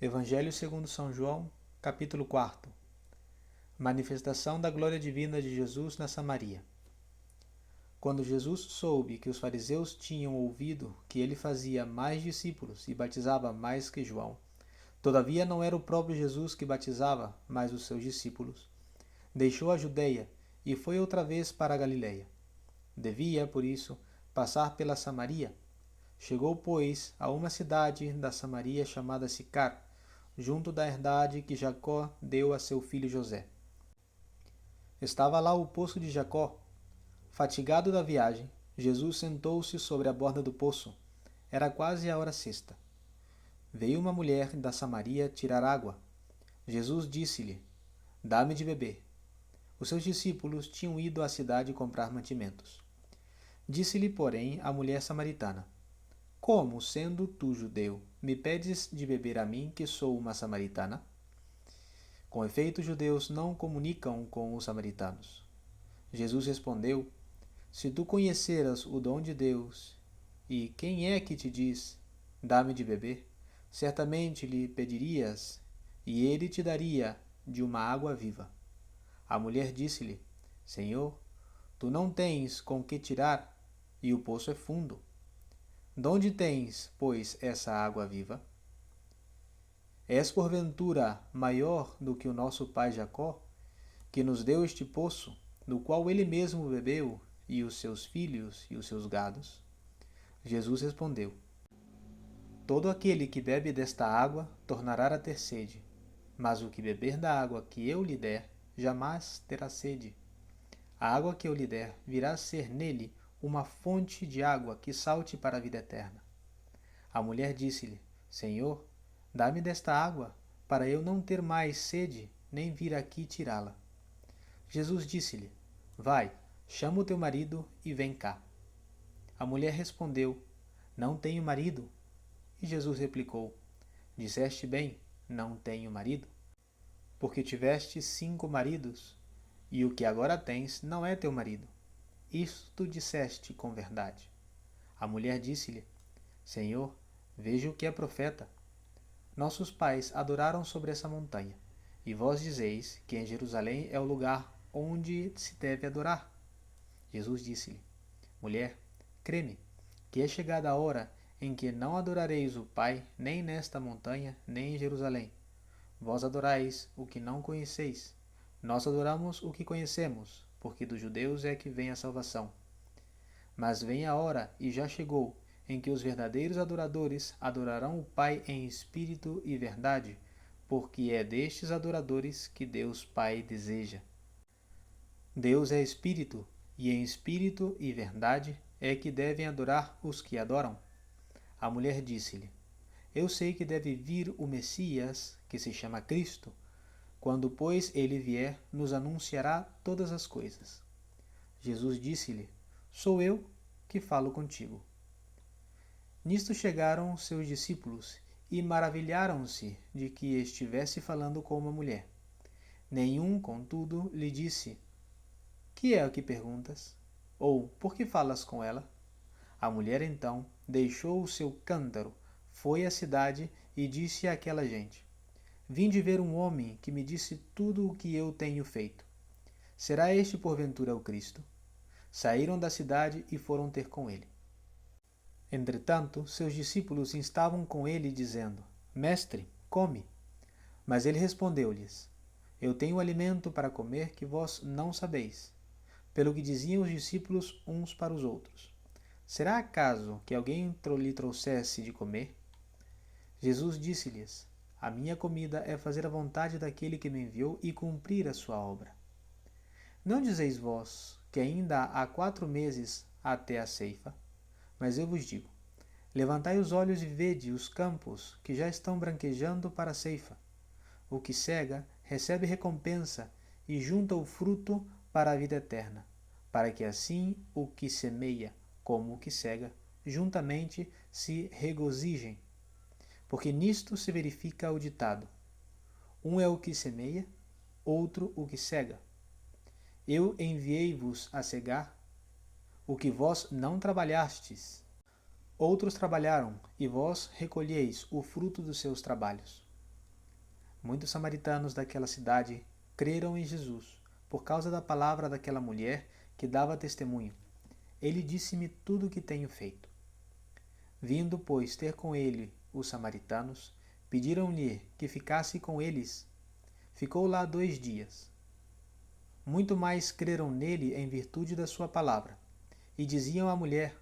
Evangelho segundo São João, capítulo 4. Manifestação da glória divina de Jesus na Samaria. Quando Jesus soube que os fariseus tinham ouvido que ele fazia mais discípulos e batizava mais que João, todavia não era o próprio Jesus que batizava, mas os seus discípulos, deixou a Judeia e foi outra vez para a Galiléia. Devia, por isso, passar pela Samaria. Chegou, pois, a uma cidade da Samaria chamada Sicar, junto da herdade que Jacó deu a seu filho José. Estava lá o poço de Jacó. Fatigado da viagem, Jesus sentou-se sobre a borda do poço. Era quase a hora sexta. Veio uma mulher da Samaria tirar água. Jesus disse-lhe: Dá-me de beber. Os seus discípulos tinham ido à cidade comprar mantimentos. Disse-lhe, porém, a mulher samaritana: Como, sendo tu judeu, me pedes de beber a mim, que sou uma samaritana? Com efeito, os judeus não comunicam com os samaritanos. Jesus respondeu: Se tu conheceras o dom de Deus, e quem é que te diz, dá-me de beber, certamente lhe pedirias, e ele te daria de uma água viva. A mulher disse-lhe: Senhor, tu não tens com que tirar, e o poço é fundo. Donde tens, pois, essa água viva? És porventura maior do que o nosso pai Jacó, que nos deu este poço, do qual ele mesmo bebeu, e os seus filhos e os seus gados? Jesus respondeu: Todo aquele que bebe desta água tornará a ter sede, mas o que beber da água que eu lhe der, jamais terá sede. A água que eu lhe der virá a ser nele uma fonte de água que salte para a vida eterna. A mulher disse-lhe: Senhor, dá-me desta água, para eu não ter mais sede, nem vir aqui tirá-la. Jesus disse-lhe: Vai, chama o teu marido e vem cá. A mulher respondeu: Não tenho marido. E Jesus replicou: Disseste bem, não tenho marido, porque tiveste 5 maridos, e o que agora tens não é teu marido. Isto tu disseste com verdade. A mulher disse-lhe: Senhor, vejo que é profeta. Nossos pais adoraram sobre essa montanha, e vós dizeis que em Jerusalém é o lugar onde se deve adorar. Jesus disse-lhe: Mulher, crê-me, que é chegada a hora em que não adorareis o Pai nem nesta montanha, nem em Jerusalém. Vós adorais o que não conheceis. Nós adoramos o que conhecemos, porque dos judeus é que vem a salvação. Mas vem a hora, e já chegou, em que os verdadeiros adoradores adorarão o Pai em espírito e verdade, porque é destes adoradores que Deus Pai deseja. Deus é espírito, e em espírito e verdade é que devem adorar os que adoram. A mulher disse-lhe: Eu sei que deve vir o Messias, que se chama Cristo. Quando, pois, ele vier, nos anunciará todas as coisas. Jesus disse-lhe: Sou eu que falo contigo. Nisto chegaram seus discípulos e maravilharam-se de que estivesse falando com uma mulher. Nenhum, contudo, lhe disse: Que é o que perguntas? Ou por que falas com ela? A mulher então deixou o seu cântaro, foi à cidade e disse àquela gente: Vinde ver um homem que me disse tudo o que eu tenho feito. Será este porventura o Cristo? Saíram da cidade e foram ter com ele. Entretanto, seus discípulos estavam com ele, dizendo: Mestre, come. Mas ele respondeu-lhes: Eu tenho alimento para comer que vós não sabeis. Pelo que diziam os discípulos uns para os outros: Será acaso que alguém lhe trouxesse de comer? Jesus disse-lhes: A minha comida é fazer a vontade daquele que me enviou e cumprir a sua obra. Não dizeis vós que ainda há 4 meses até a ceifa? Mas eu vos digo: levantai os olhos e vede os campos, que já estão branquejando para a ceifa. O que cega recebe recompensa e junta o fruto para a vida eterna, para que assim o que semeia como o que cega juntamente se regozijem. Porque nisto se verifica o ditado: um é o que semeia, outro o que cega. Eu enviei-vos a cegar o que vós não trabalhastes. Outros trabalharam, e vós recolheis o fruto dos seus trabalhos. Muitos samaritanos daquela cidade creram em Jesus, por causa da palavra daquela mulher que dava testemunho. Ele disse-me tudo o que tenho feito. Vindo, pois, ter com ele os samaritanos, pediram-lhe que ficasse com eles. Ficou lá 2 dias. Muito mais creram nele em virtude da sua palavra. E diziam à mulher: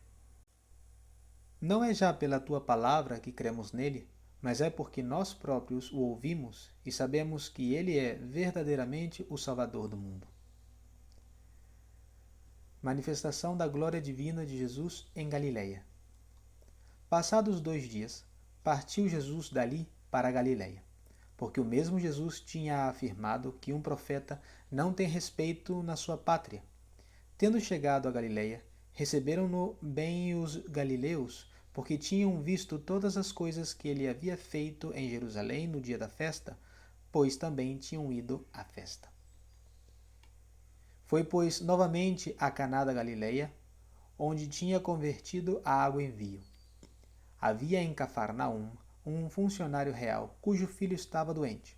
Não é já pela tua palavra que cremos nele, mas é porque nós próprios o ouvimos e sabemos que ele é verdadeiramente o Salvador do mundo. Manifestação da glória divina de Jesus em Galiléia. Passados 2 dias, partiu Jesus dali para a Galiléia, porque o mesmo Jesus tinha afirmado que um profeta não tem respeito na sua pátria. Tendo chegado a Galiléia, receberam-no bem os galileus, porque tinham visto todas as coisas que ele havia feito em Jerusalém no dia da festa, pois também tinham ido à festa. Foi, pois, novamente a Caná da Galileia, onde tinha convertido a água em vinho. Havia em Cafarnaum um funcionário real, cujo filho estava doente.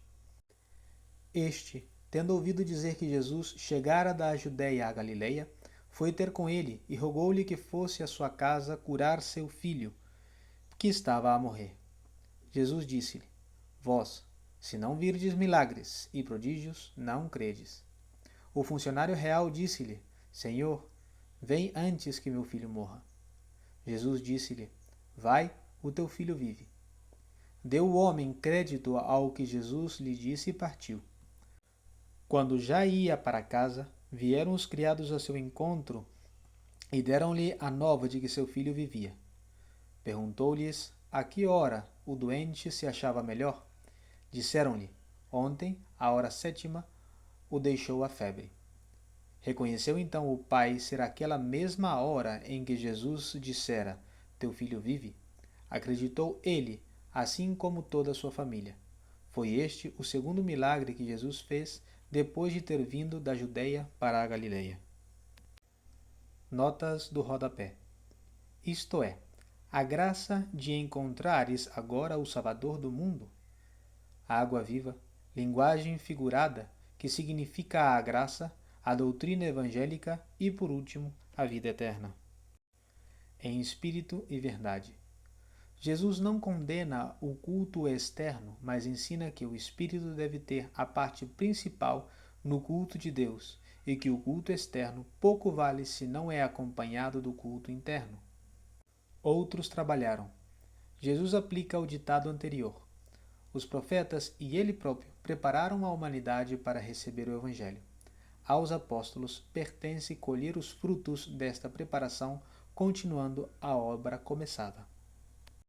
Este, tendo ouvido dizer que Jesus chegara da Judéia à Galileia, foi ter com ele e rogou-lhe que fosse à sua casa curar seu filho, que estava a morrer. Jesus disse-lhe: Vós, se não virdes milagres e prodígios, não credes. O funcionário real disse-lhe: Senhor, vem antes que meu filho morra. Jesus disse-lhe: Vai, o teu filho vive. Deu o homem crédito ao que Jesus lhe disse e partiu. Quando já ia para casa, vieram os criados a seu encontro e deram-lhe a nova de que seu filho vivia. Perguntou-lhes a que hora o doente se achava melhor. Disseram-lhe: Ontem, à hora 7ª, o deixou a febre. Reconheceu então o pai ser aquela mesma hora em que Jesus dissera: Teu filho vive? Acreditou ele, assim como toda a sua família. Foi este o segundo milagre que Jesus fez depois de ter vindo da Judéia para a Galileia. Notas do rodapé. Isto é, a graça de encontrares agora o Salvador do mundo. A água viva, linguagem figurada, que significa a graça, a doutrina evangélica e, por último, a vida eterna. Em espírito e verdade. Jesus não condena o culto externo, mas ensina que o espírito deve ter a parte principal no culto de Deus e que o culto externo pouco vale se não é acompanhado do culto interno. Outros trabalharam. Jesus aplica o ditado anterior. Os profetas e ele próprio prepararam a humanidade para receber o Evangelho. Aos apóstolos pertence colher os frutos desta preparação, continuando a obra começada.